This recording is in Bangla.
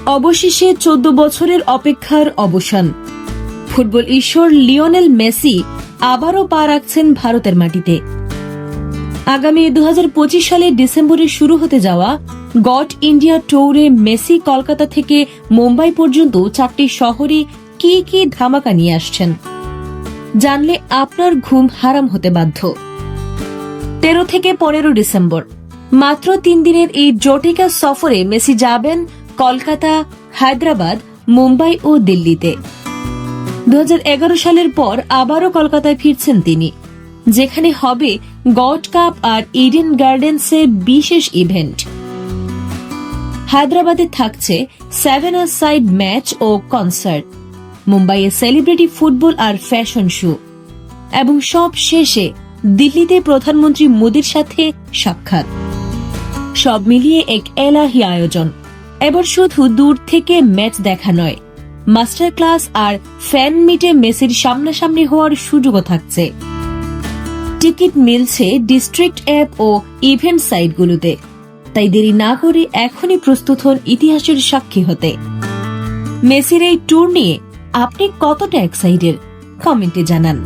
অবশেষে 14 বছরের অপেক্ষার অবসান। ফুটবল ঈশ্বর লিওনেল মেসি আবারও পা রাখছেন ভারতের মাটিতে। আগামী 2025 সালের ডিসেম্বরে শুরু হতে যাওয়া গট ইন্ডিয়া ট্যুরে মেসি কলকাতা থেকে মুম্বাই পর্যন্ত 4টি শহরে কি কি ধামাকা নিয়ে আসছেন জানলে আপনার ঘুম হারাম হতে বাধ্য। 13 থেকে 15 ডিসেম্বর মাত্র 3 দিনের এই জটিকা সফরে মেসি যাবেন কলকাতা, হায়দ্রাবাদ, মুম্বাই ও দিল্লিতে। 2011 সালের পর আবারও কলকাতায় ফিরছেন তিনি, যেখানে হবে গড কাপ আর ইডেন গার্ডেন্সের বিশেষ ইভেন্ট। হায়দ্রাবাদে থাকছে 7-a-side ম্যাচ ও কনসার্ট, মুম্বাইয়ে সেলিব্রিটি ফুটবল আর ফ্যাশন শো, এবং সব শেষে দিল্লিতে প্রধানমন্ত্রী মোদীর সাথে সাক্ষাৎ। সব মিলিয়ে এক এলাহি আয়োজন। এবার শুধু দূর থেকে ম্যাচ দেখা নয়, মাস্টার ক্লাস আর ফ্যান মিটে মেসির সামনাসামনি হওয়ার সুযোগও থাকছে। টিকিট মিলছে ডিস্ট্রিক্ট অ্যাপ ও ইভেন্ট সাইটগুলোতে, তাই দেরি না করে এখনই প্রস্তুত হন ইতিহাসের সাক্ষী হতে। মেসির এই ট্যুর নিয়ে আপনি কতটা এক্সাইটেড কমেন্টে জানান।